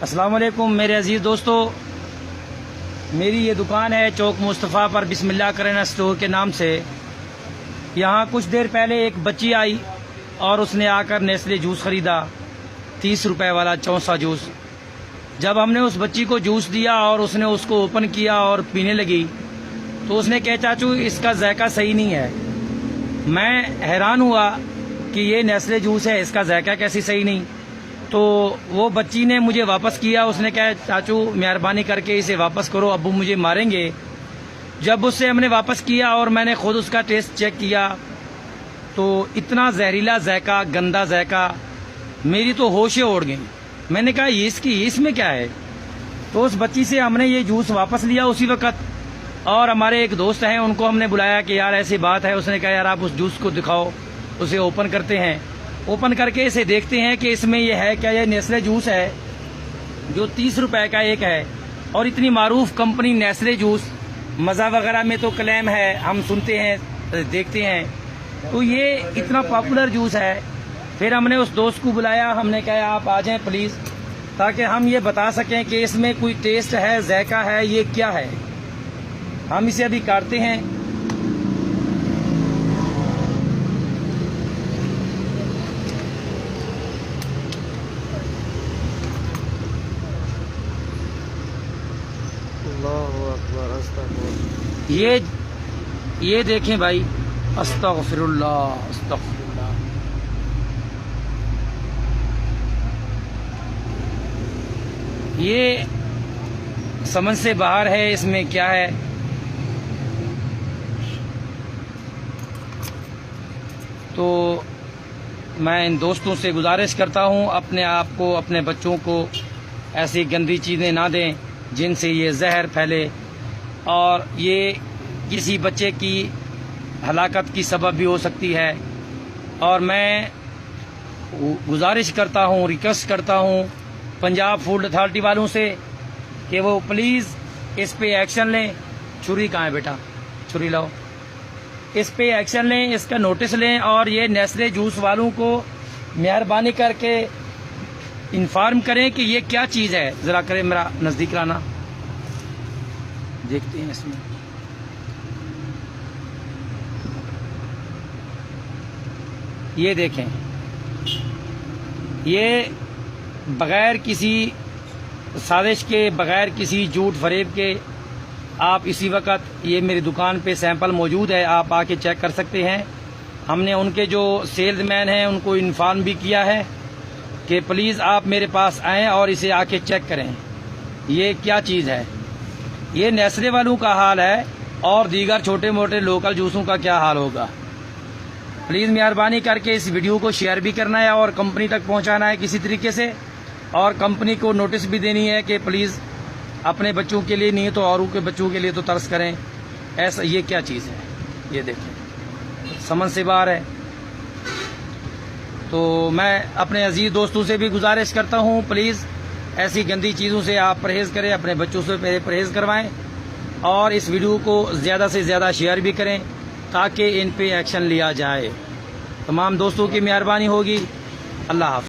अस्सलाम वालेकुम मेरे अजीज़ दोस्तों, मेरी ये दुकान है चौक मुस्तफ़ा पर बिस्मिल्लाह किराना स्टोर के नाम से। यहाँ कुछ देर पहले एक बच्ची आई और उसने आकर नेस्ले जूस ख़रीदा, 30 रुपए वाला चौंसा जूस। जब हमने उस बच्ची को जूस दिया और उसने उसको ओपन किया और पीने लगी तो उसने कहा चाचू इसका जायका सही नहीं है। मैं हैरान हुआ कि ये नेस्ले जूस है, इसका जायका कैसे सही नहीं। तो वो बच्ची ने मुझे वापस किया, उसने कहा चाचू मेहरबानी करके इसे वापस करो, अब्बू मुझे मारेंगे। जब उससे हमने वापस किया और मैंने खुद उसका टेस्ट चेक किया तो इतना जहरीला जायका, गंदा जायका, मेरी तो होशें उड़ गई। मैंने कहा ये इसमें क्या है। तो उस बच्ची से हमने ये जूस वापस लिया उसी वक्त, और हमारे एक दोस्त हैं उनको हमने बुलाया कि यार ऐसी बात है। उसने कहा यार आप उस जूस को दिखाओ, उसे ओपन करते हैं। ओपन करके इसे देखते हैं कि इसमें ये है क्या। ये नेस्ले जूस है जो 30 रुपए का एक है, और इतनी मारूफ कंपनी नेस्ले जूस, मज़ा वगैरह में तो क्लेम है, हम सुनते हैं देखते हैं, तो ये इतना पॉपुलर जूस है। फिर हमने उस दोस्त को बुलाया, हमने कहा आप आ जाएं प्लीज़, ताकि हम ये बता सकें कि इसमें कोई टेस्ट है, जायका है, ये क्या है। हम इसे अभी काटते हैं। ये देखें भाई, अस्तगफिरुल्लाह अस्तगफिरुल्लाह। ये समझ से बाहर है, इसमें क्या है। तो मैं इन दोस्तों से गुजारिश करता हूँ अपने आप को, अपने बच्चों को ऐसी गंदी चीज़ें ना दें जिनसे ये जहर फैले और ये किसी बच्चे की हलाकत की सबब भी हो सकती है। और मैं गुजारिश करता हूँ, रिक्वेस्ट करता हूँ पंजाब फूड अथॉरिटी वालों से कि वो प्लीज़ इस पे एक्शन लें। छुरी कहाँ है बेटा, छुरी लाओ। इस पे एक्शन लें, इसका नोटिस लें, और ये नेस्ले जूस वालों को मेहरबानी करके इन्फॉर्म करें कि ये क्या चीज़ है। ज़रा करें मेरा नज़दीक लाना, देखते हैं इसमें। ये देखें, ये बगैर किसी साजिश के, बगैर किसी झूठ फरेब के, आप इसी वक्त ये मेरी दुकान पे सैंपल मौजूद है, आप आके चेक कर सकते हैं। हमने उनके जो सेल्समैन हैं उनको इन्फॉर्म भी किया है कि प्लीज़ आप मेरे पास आएँ और इसे आके चेक करें ये क्या चीज़ है। ये नेस्ले वालों का हाल है और दीगर छोटे मोटे लोकल जूसों का क्या हाल होगा। प्लीज़ मेहरबानी करके इस वीडियो को शेयर भी करना है और कंपनी तक पहुंचाना है किसी तरीके से, और कंपनी को नोटिस भी देनी है कि प्लीज़ अपने बच्चों के लिए नहीं तो औरों के बच्चों के लिए तो तरस करें। ऐसा ये क्या चीज़ है, ये देखें, समझ से बाहर है। तो मैं अपने अजीज़ दोस्तों से भी गुजारिश करता हूँ प्लीज़ ऐसी गंदी चीज़ों से आप परहेज़ करें, अपने बच्चों से परहेज़ करवाएं, और इस वीडियो को ज़्यादा से ज़्यादा शेयर भी करें ताकि इन पे एक्शन लिया जाए। तमाम दोस्तों की मेहरबानी होगी। अल्लाह हाफ़िज़।